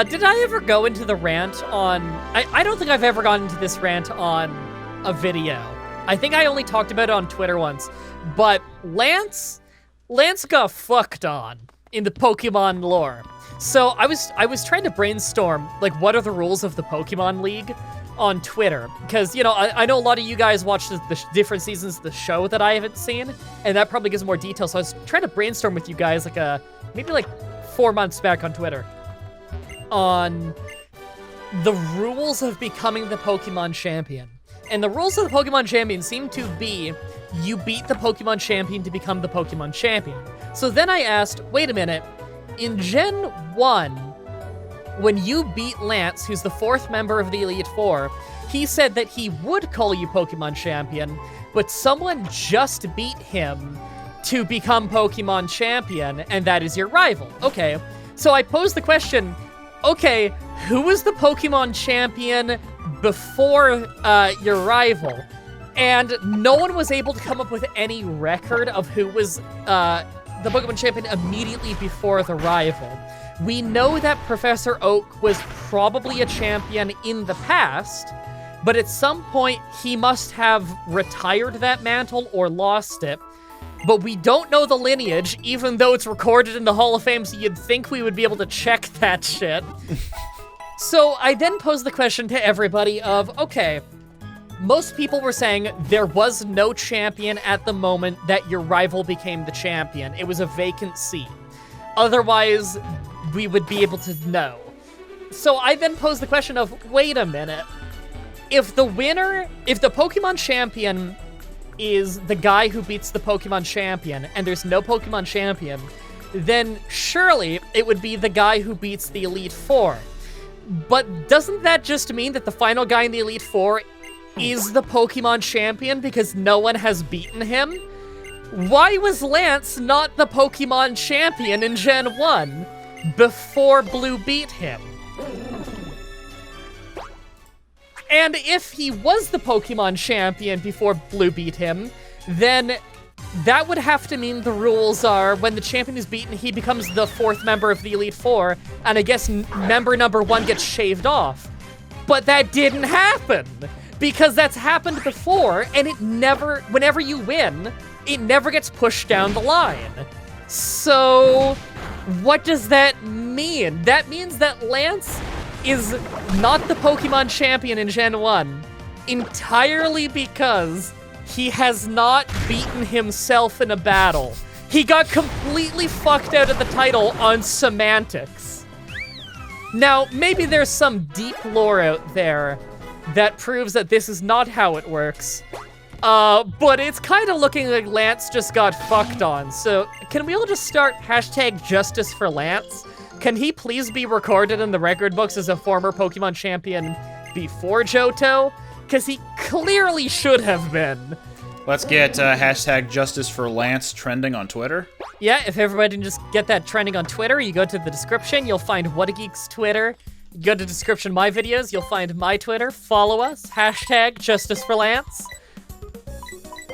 Did I ever go into the rant on... I don't think I've ever gone into this rant on a video. I think I only talked about it on Twitter once. But Lance got fucked on in the Pokemon lore. So I was trying to brainstorm, like, what are the rules of the Pokemon League on Twitter? Because, you know, I know a lot of you guys watch the different seasons of the show that I haven't seen, and that probably gives more detail. So I was trying to brainstorm with you guys, like, maybe 4 months back on Twitter, on the rules of becoming the Pokemon champion. And the rules of the Pokemon champion seem to be you beat the Pokemon champion to become the Pokemon champion. So then I asked, wait a minute, in Gen 1, when you beat Lance, who's the 4th member of the Elite Four, he said that he would call you Pokemon champion, but someone just beat him to become Pokemon champion, and that is your rival. Okay, so I posed the question, okay, who was the Pokemon champion before your rival? And no one was able to come up with any record of who was the Pokemon champion immediately before the rival. We know that Professor Oak was probably a champion in the past, but at some point he must have retired that mantle or lost it. But we don't know the lineage, even though it's recorded in the Hall of Fame, so you'd think we would be able to check that shit. So I then posed the question to everybody of, okay, most people were saying there was no champion at the moment that your rival became the champion. It was a vacant seat. Otherwise, we would be able to know. So I then posed the question of, wait a minute. If the Pokemon champion is the guy who beats the Pokemon champion, and there's no Pokemon champion, then surely it would be the guy who beats the Elite Four. But doesn't that just mean that the final guy in the Elite Four is the Pokemon champion because no one has beaten him? Why was Lance not the Pokemon champion in Gen 1 before Blue beat him? And if he was the Pokemon champion before Blue beat him, then that would have to mean the rules are when the champion is beaten, he becomes the 4th member of the Elite Four, and I guess member number 1 gets shaved off. But that didn't happen, because that's happened before, and it never, whenever you win, it never gets pushed down the line. So, what does that mean? That means that Lance is not the Pokemon champion in Gen 1 entirely because he has not beaten himself in a battle. He got completely fucked out of the title on semantics. Now, maybe there's some deep lore out there that proves that this is not how it works. But it's kind of looking like Lance just got fucked on. So can we all just start #JusticeForLance? Can he please be recorded in the record books as a former Pokemon champion before Johto? Because he clearly should have been. Let's get #JusticeForLance trending on Twitter. Yeah, if everybody can just get that trending on Twitter, you go to the description, you'll find whattageek's Twitter. You go to the description of my videos, you'll find my Twitter. Follow us, #JusticeForLance.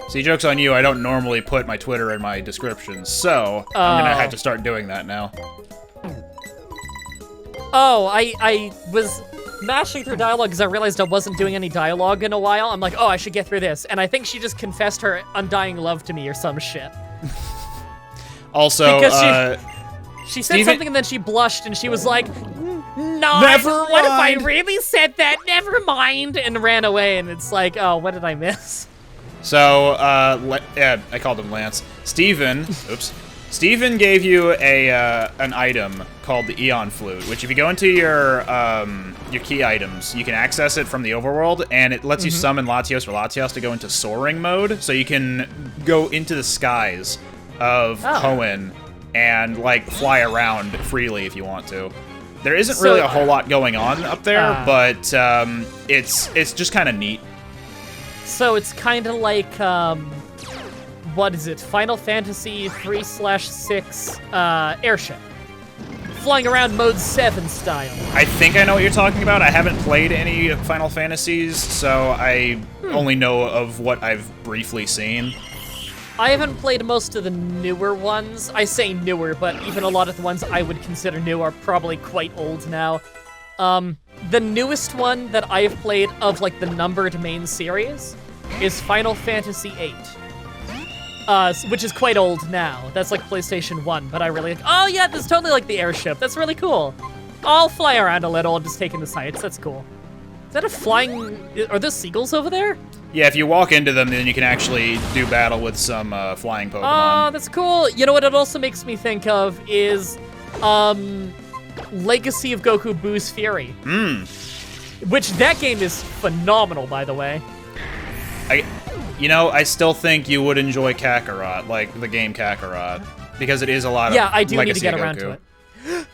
See, joke's on you, I don't normally put my Twitter in my descriptions, so I'm gonna have to start doing that now. Oh, I was mashing through dialogue because I realized I wasn't doing any dialogue in a while. I'm like, oh, I should get through this. And I think she just confessed her undying love to me or some shit. Also, she said something and then she blushed and she was like, no, never mind. What if I really said that? Never mind. And ran away. And it's like, oh, what did I miss? So, yeah, I called him Lance. Steven, oops. Steven gave you an item called the Eon Flute, which if you go into your key items, you can access it from the overworld, and it lets you summon Latios or Latios to go into soaring mode, so you can go into the skies of Hoenn and, like, fly around freely if you want to. There isn't really a whole lot going on up there, but it's just kind of neat. So it's kind of like, what is it? Final Fantasy 3/6 airship. Flying around mode 7 style. I think I know what you're talking about. I haven't played any Final Fantasies, so I only know of what I've briefly seen. I haven't played most of the newer ones. I say newer, but even a lot of the ones I would consider new are probably quite old now. The newest one that I've played of like the numbered main series is Final Fantasy VIII. Which is quite old now. That's like PlayStation 1, but I really like, oh yeah, that's totally like the airship. That's really cool. I'll fly around a little, just taking the sights. That's cool. Is that a flying, are those seagulls over there? Yeah, if you walk into them, then you can actually do battle with some flying Pokemon. Oh, that's cool. You know what it also makes me think of is, Legacy of Goku Boo's Fury. Which, that game is phenomenal, by the way. I still think you would enjoy Kakarot, like the game Kakarot, because it is a lot of I do Legacy need to get of around Goku. to it.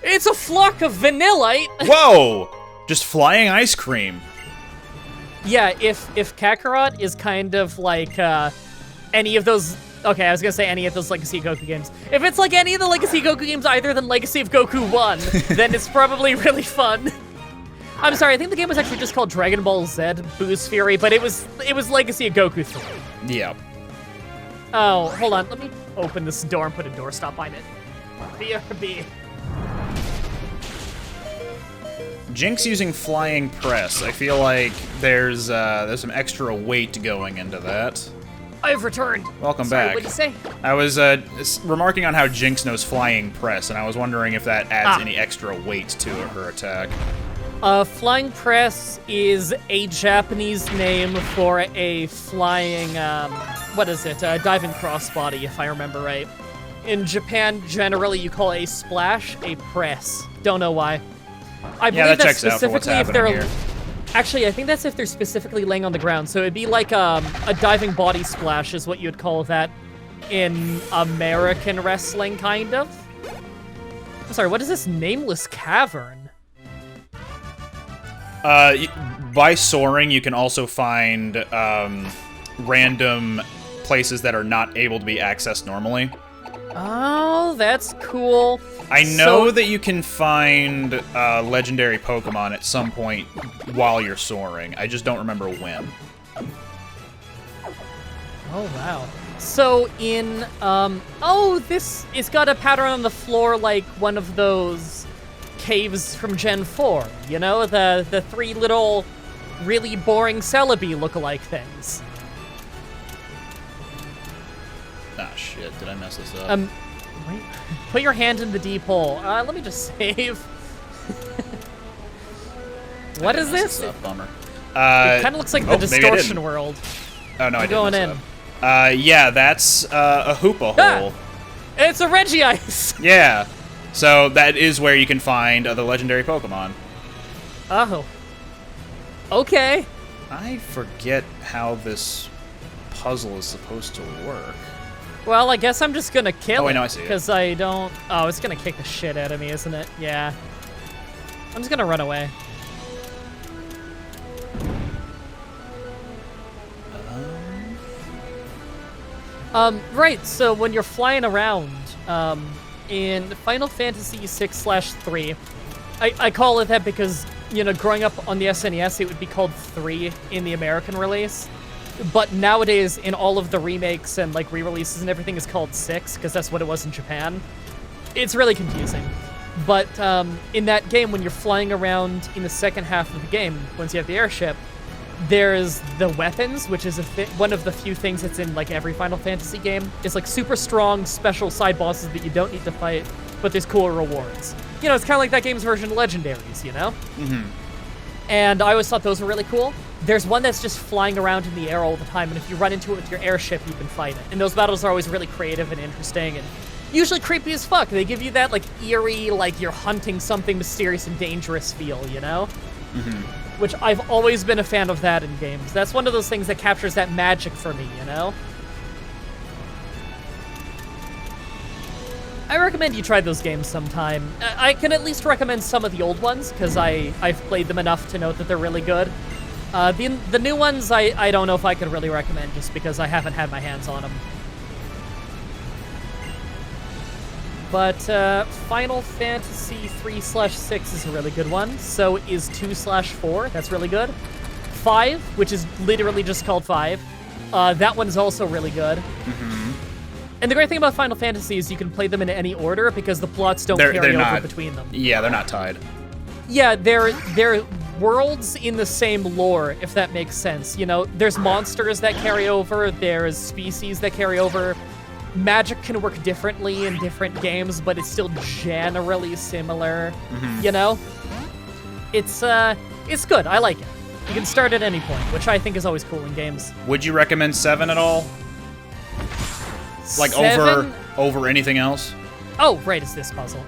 It's a flock of Vanillite! Whoa! Just flying ice cream. Yeah, if Kakarot is kind of like any of those, okay, I was gonna say any of those Legacy of Goku games. If it's like any of the Legacy of Goku games other than Legacy of Goku 1, then it's probably really fun. I'm sorry, I think the game was actually just called Dragon Ball Z Boo's Fury, but it was Legacy of Goku 3. Yeah. Oh, hold on, let me open this door and put a doorstop on it. BRB. Jinx using flying press. I feel like there's some extra weight going into that. I've returned. Welcome Sorry, back. What'd you say? I was remarking on how Jinx knows flying press, and I was wondering if that adds any extra weight to her attack. Flying press is a Japanese name for a flying, what is it? Diving crossbody, if I remember right. In Japan, generally you call a splash a press. Don't know why. I believe that that's checks out for what's specifically if they're... happening here. Actually, I think that's if they're specifically laying on the ground. So it'd be like a diving body splash is what you'd call that in American wrestling, kind of. I'm sorry, what is this nameless cavern? By soaring, you can also find random places that are not able to be accessed normally. Oh, that's cool. I know that you can find legendary Pokemon at some point while you're soaring. I just don't remember when. Oh, wow. So in, it's got a pattern on the floor like one of those caves from Gen 4, you know? The three little, really boring Celebi look-alike things. Ah, shit. Did I mess this up? Wait. Put your hand in the deep hole. Let me just save. What is this? Bummer. It kind of looks like the distortion world. Oh, no, I didn't going mess in. it up. Yeah, that's a Hoopa hole. It's a Regice! Yeah. So that is where you can find the legendary Pokemon. Oh. Okay. I forget how this puzzle is supposed to work. Well, I guess I'm just gonna kill it. Oh, I know, I see it. Because I don't... Oh, it's gonna kick the shit out of me, isn't it? Yeah. I'm just gonna run away. Right, so when you're flying around, in Final Fantasy 6/3, I call it that because, you know, growing up on the SNES, it would be called 3 in the American release. But nowadays, in all of the remakes and, like, re-releases and everything, is called 6, because that's what it was in Japan. It's really confusing. But in that game, when you're flying around in the second half of the game, once you have the airship, there's the weapons, which is one of the few things that's in, like, every Final Fantasy game. It's, like, super strong, special side bosses that you don't need to fight, but there's cool rewards. You know, it's kind of like that game's version of Legendaries, you know? Mm-hmm. And I always thought those were really cool. There's one that's just flying around in the air all the time, and if you run into it with your airship, you can fight it. And those battles are always really creative and interesting, and usually creepy as fuck. They give you that, like, eerie, like, you're hunting something mysterious and dangerous feel, you know? Mm-hmm. Which I've always been a fan of that in games. That's one of those things that captures that magic for me, you know? I recommend you try those games sometime. I can at least recommend some of the old ones, because I've played them enough to know that they're really good. The new ones, I don't know if I could really recommend, just because I haven't had my hands on them. But Final Fantasy 3/6 is a really good one. So is 2/4. That's really good. 5, which is literally just called 5. That one's also really good. Mm-hmm. And the great thing about Final Fantasy is you can play them in any order because the plots don't carry over between them. Yeah, they're not tied. Yeah, they're worlds in the same lore, if that makes sense. You know, there's monsters that carry over, there's species that carry over. Magic can work differently in different games, but it's still generally similar. You know? It's good. I like it. You can start at any point, which I think is always cool in games. Would you recommend 7 at all? Like 7? over anything else? Oh, right, it's this puzzle.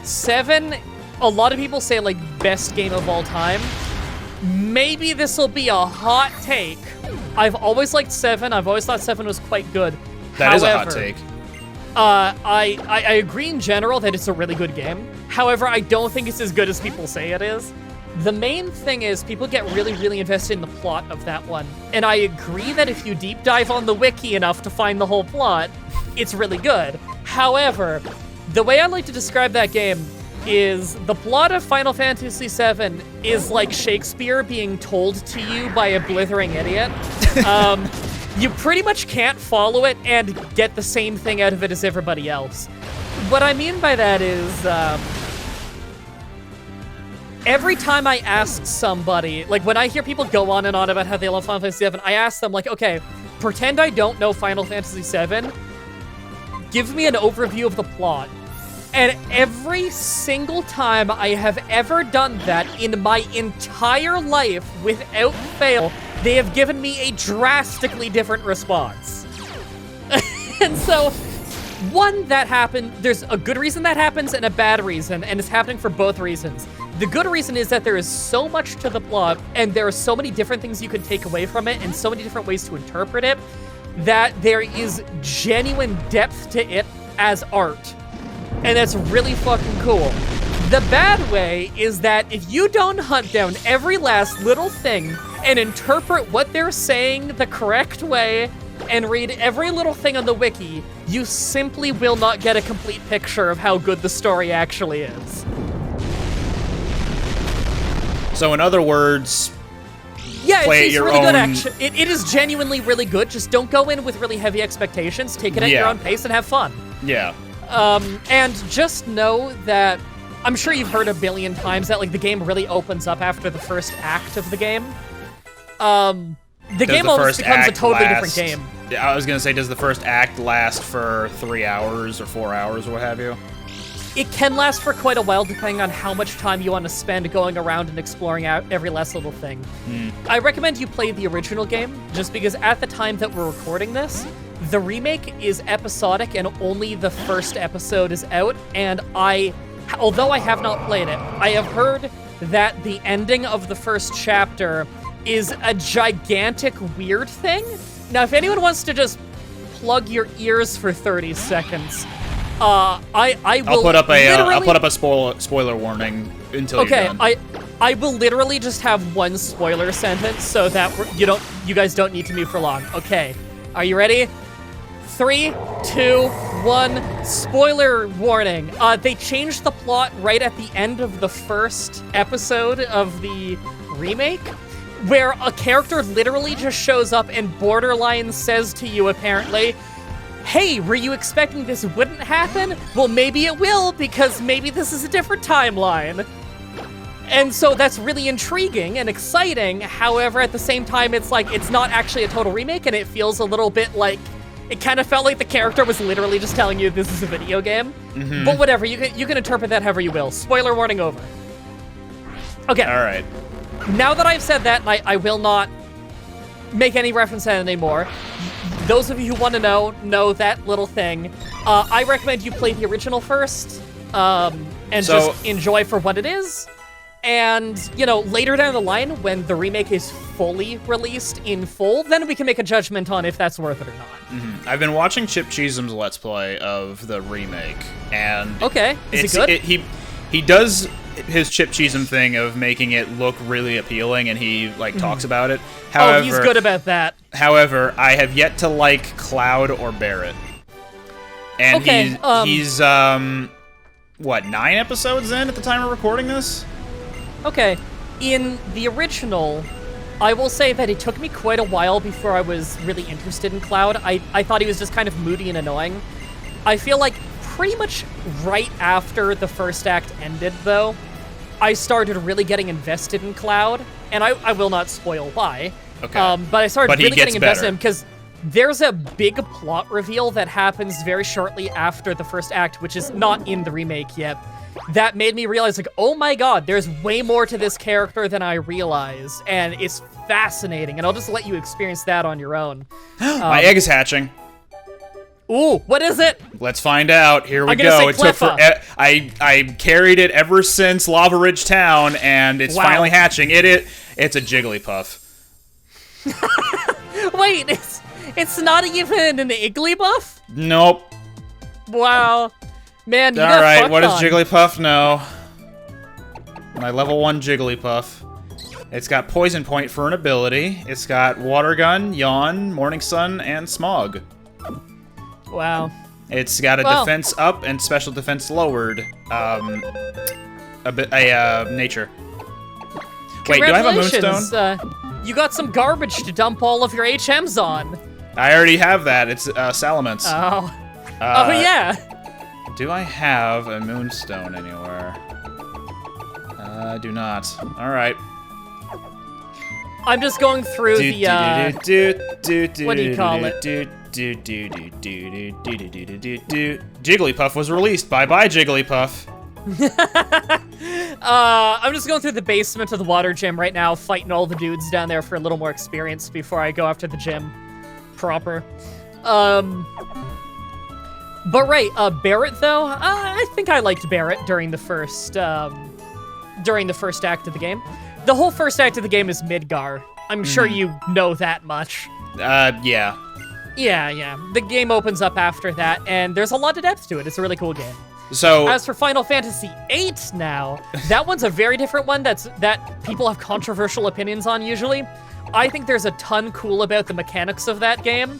7, a lot of people say, like, best game of all time. Maybe this will be a hot take. I've always liked 7. I've always thought 7 was quite good. That is a hot take. I agree in general that it's a really good game. However, I don't think it's as good as people say it is. The main thing is people get really, really invested in the plot of that one. And I agree that if you deep dive on the wiki enough to find the whole plot, it's really good. However, the way I like to describe that game is the plot of Final Fantasy VII is like Shakespeare being told to you by a blithering idiot. You pretty much can't follow it and get the same thing out of it as everybody else. What I mean by that is, every time I ask somebody, like when I hear people go on and on about how they love Final Fantasy VII, I ask them like, okay, pretend I don't know Final Fantasy VII, give me an overview of the plot. And every single time I have ever done that in my entire life, without fail, they have given me a drastically different response. And so, one, that happened, there's a good reason that happens and a bad reason, and it's happening for both reasons. The good reason is that there is so much to the plot, and there are so many different things you can take away from it, and so many different ways to interpret it, that there is genuine depth to it as art. And that's really fucking cool. The bad way is that if you don't hunt down every last little thing and interpret what they're saying the correct way and read every little thing on the wiki, you simply will not get a complete picture of how good the story actually is. So in other words, yeah, play it's your really own... good action. It is genuinely really good. Just don't go in with really heavy expectations. Take it at your own pace and have fun. Yeah. And just know that I'm sure you've heard a billion times that like the game really opens up after the first act of the game. The game almost becomes a totally different game. I was gonna say, does the first act last for 3 hours or 4 hours or what have you? It can last for quite a while depending on how much time you want to spend going around and exploring out every last little thing. I recommend you play the original game just because at the time that we're recording this, the remake is episodic and only the first episode is out, and although I have not played it, I have heard that the ending of the first chapter is a gigantic weird thing. Now, if anyone wants to just plug your ears for 30 seconds, I will I'll put up a spoiler warning until you're done. I will literally just have one spoiler sentence so that you guys don't need to move for long. Okay, are you ready? 3, 2, 1, spoiler warning. They changed the plot right at the end of the first episode of the remake, where a character literally just shows up and borderline says to you, apparently, hey, were you expecting this wouldn't happen? Well, maybe it will, because maybe this is a different timeline. And so that's really intriguing and exciting. However, at the same time, it's like, it's not actually a total remake, and it feels a little bit like, it kind of felt like the character was literally just telling you this is a video game. But whatever, you can interpret that however you will. Spoiler warning over. Okay. All right. Now that I've said that, and I will not make any reference to it anymore, those of you who want to know that little thing, I recommend you play the original first, and just enjoy for what it is. And, later down the line, when the remake is fully released in full, then we can make a judgment on if that's worth it or not. I've been watching Chip Cheesum's Let's Play of the remake, and... Okay, is it good? He does his Chip Cheesum thing of making it look really appealing, and he, talks about it. However, he's good about that. However, I have yet to like Cloud or Barrett. And he's 9 episodes in at the time of recording this? Okay, in the original, I will say that it took me quite a while before I was really interested in Cloud. I thought he was just kind of moody and annoying. I feel like pretty much right after the first act ended, though, I started really getting invested in Cloud, and I will not spoil why. Okay. But I started really getting invested better. in him because there's a big plot reveal that happens very shortly after the first act, which is not in the remake yet. That made me realize, like, oh my god, there's way more to this character than I realized, and it's fascinating, and I'll just let you experience that on your own. My egg is hatching. Ooh, what is it? Let's find out. Here we I'm gonna go. say It took for I carried it ever since Lava Ridge Town, and it's finally hatching. It's a Jigglypuff. Wait, it's not even an Jigglypuff? Nope. Wow. Man, you All got right, fucked what does on. Jigglypuff know? My level 1 Jigglypuff. It's got Poison Point for an ability. It's got Water Gun, Yawn, Morning Sun, and Smog. Wow. It's got a defense up and special defense lowered. Nature. Wait, do I have a Moonstone? You got some garbage to dump all of your HMs on. I already have that. It's Salamence. Oh. Oh, yeah. Do I have a Moonstone anywhere? I do not. All right. I'm just going through the, what do you call it? Jigglypuff was released. Bye-bye, Jigglypuff. I'm just going through the basement of the water gym right now, fighting all the dudes down there for a little more experience before I go after the gym proper. But right, Barrett though, I think I liked Barrett during the first act of the game. The whole first act of the game is Midgar. I'm sure you know that much. Yeah. Yeah. The game opens up after that, and there's a lot of depth to it. It's a really cool game. So as for Final Fantasy VIII now, that one's a very different one that people have controversial opinions on usually. I think there's a ton cool about the mechanics of that game.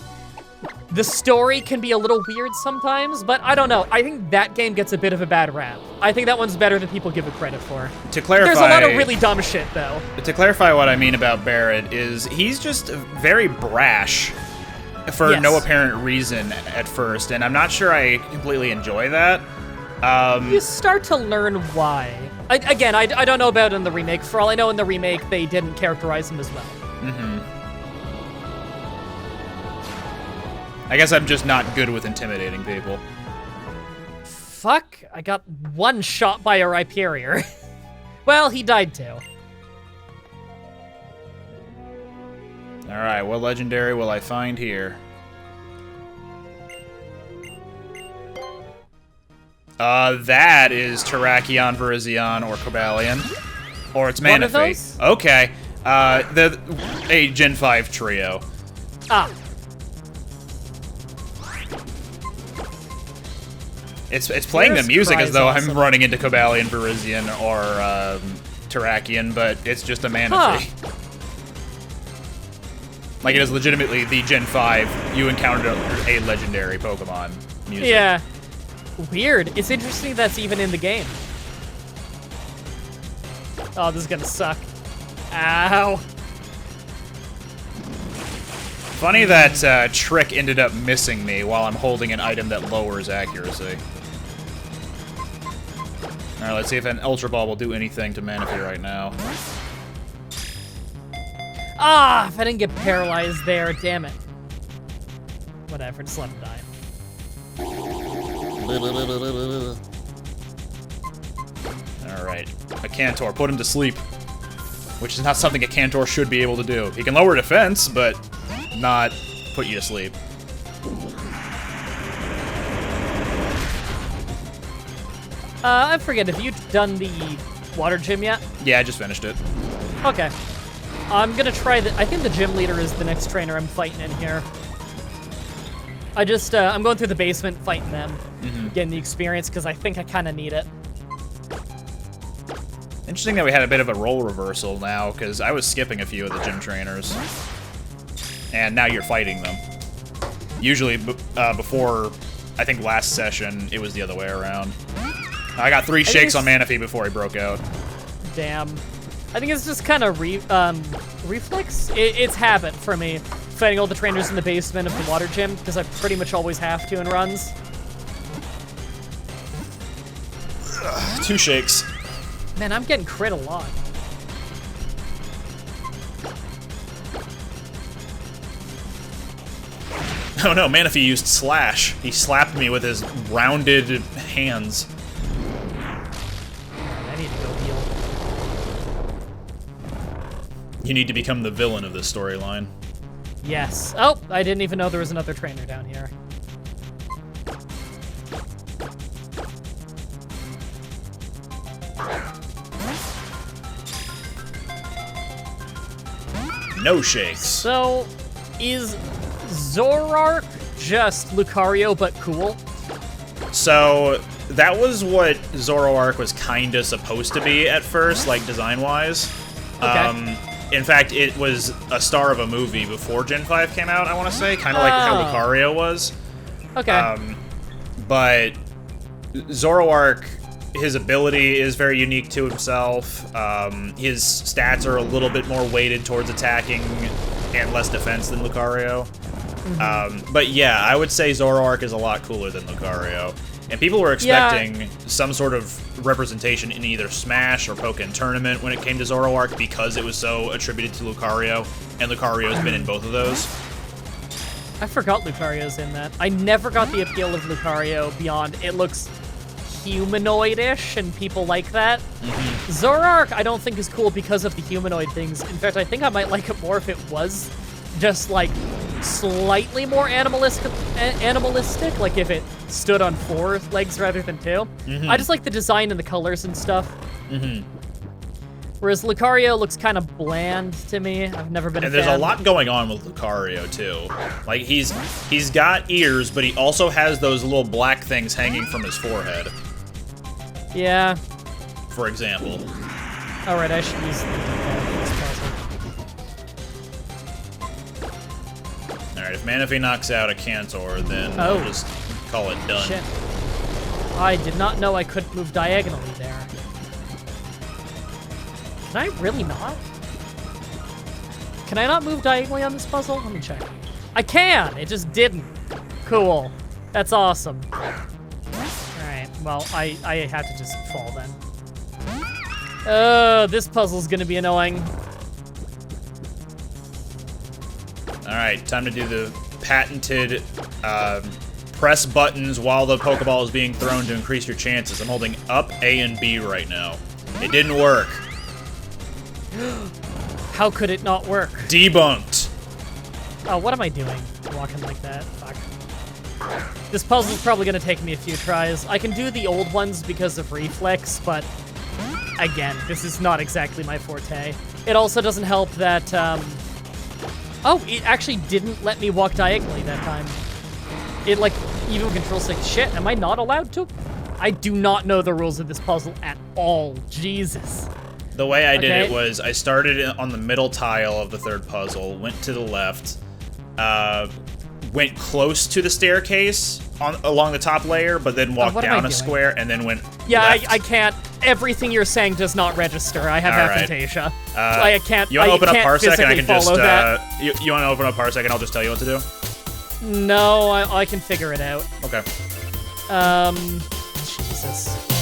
The story can be a little weird sometimes, but I don't know. I think that game gets a bit of a bad rap. I think that one's better than people give it credit for. To clarify, there's a lot of really dumb shit, though. To clarify what I mean about Barrett is he's just very brash for no apparent reason at first, and I'm not sure I completely enjoy that. You start to learn why. I don't know about in the remake. For all I know, in the remake, they didn't characterize him as well. Mm-hmm. I guess I'm just not good with intimidating people. Fuck, I got one shot by a Rhyperior. Well, he died too. Alright, what legendary will I find here? That is Terrakion, Virizion, or Cobalion. Or it's Manaphy. One of those? Okay. A Gen 5 trio. Ah. It's playing the music as though awesome. I'm running into Cobalion, Virizion, or Terrakion, but it's just a Manaphy. Huh. Like, it is legitimately the Gen 5, you encountered a legendary Pokemon music. Yeah. Weird. It's interesting that's even in the game. Oh, this is gonna suck. Ow. Funny that Trick ended up missing me while I'm holding an item that lowers accuracy. Alright, let's see if an Ultra Ball will do anything to Manaphy right now. Ah, if I didn't get paralyzed there, damn it. Whatever, just let him die. Alright, a Cantor, put him to sleep. Which is not something a Cantor should be able to do. He can lower defense, but not put you to sleep. I forget, have you done the water gym yet? Yeah, I just finished it. Okay. I'm gonna try I think the gym leader is the next trainer I'm fighting in here. I'm going through the basement fighting them, getting the experience, because I think I kind of need it. Interesting that we had a bit of a role reversal now, because I was skipping a few of the gym trainers. And now you're fighting them. Usually, before, I think last session, it was the other way around. I got 3 shakes on Manaphy before he broke out. Damn. I think it's just kind of reflex. It's habit for me, fighting all the trainers in the basement of the water gym, because I pretty much always have to in runs. 2 shakes. Man, I'm getting crit a lot. Oh no, Manaphy used Slash. He slapped me with his rounded hands. I need to go heal. You need to become the villain of this storyline. Yes. Oh, I didn't even know there was another trainer down here. No shakes. So, is Zoroark just Lucario but cool? So, that was what Zoroark was kinda supposed to be at first, like, design-wise. Okay. In fact, it was a star of a movie before Gen 5 came out, I want to say. Kind of like how Lucario was. Okay. But Zoroark, his ability is very unique to himself. His stats are a little bit more weighted towards attacking and less defense than Lucario. But yeah, I would say Zoroark is a lot cooler than Lucario. And people were expecting some sort of representation in either Smash or Pokémon Tournament when it came to Zoroark because it was so attributed to Lucario, and Lucario's been in both of those. I forgot Lucario's in that. I never got the appeal of Lucario beyond it looks humanoid-ish, and people like that. Zoroark, I don't think is cool because of the humanoid things. In fact, I think I might like it more if it was just, like, slightly more animalistic, like if it stood on 4 legs rather than 2. I just like the design and the colors and stuff. Whereas Lucario looks kind of bland to me. I've never been a fan. And there's a lot going on with Lucario, too. Like, he's got ears, but he also has those little black things hanging from his forehead. Yeah. For example. Alright, I should use this puzzle. Alright, if Manaphy knocks out a Cantor, then I'll just call it done. Shit. I did not know I couldn't move diagonally there. Can I really not? Can I not move diagonally on this puzzle? Let me check. I can! It just didn't. Cool. That's awesome. Alright, well, I had to just fall then. This puzzle's gonna be annoying. Alright, time to do the patented press buttons while the Pokeball is being thrown to increase your chances. I'm holding up A and B right now. It didn't work. How could it not work? Debunked. Oh, what am I doing? Walking like that? Fuck. This puzzle's probably gonna take me a few tries. I can do the old ones because of reflex, but again, this is not exactly my forte. It also doesn't help that, oh, it actually didn't let me walk diagonally that time. It, like, even control stick. Shit, am I not allowed to? I do not know the rules of this puzzle at all. Jesus. The way I did it was I started on the middle tile of the third puzzle, went to the left, went close to the staircase along the top layer, but then walked down a square and then went left. I can't. Everything you're saying does not register. I have aphantasia. I can't. You want to open up Parsec and I can just that. You want to open up Parsec and I'll just tell you what to do? No, I can figure it out. Okay. Jesus.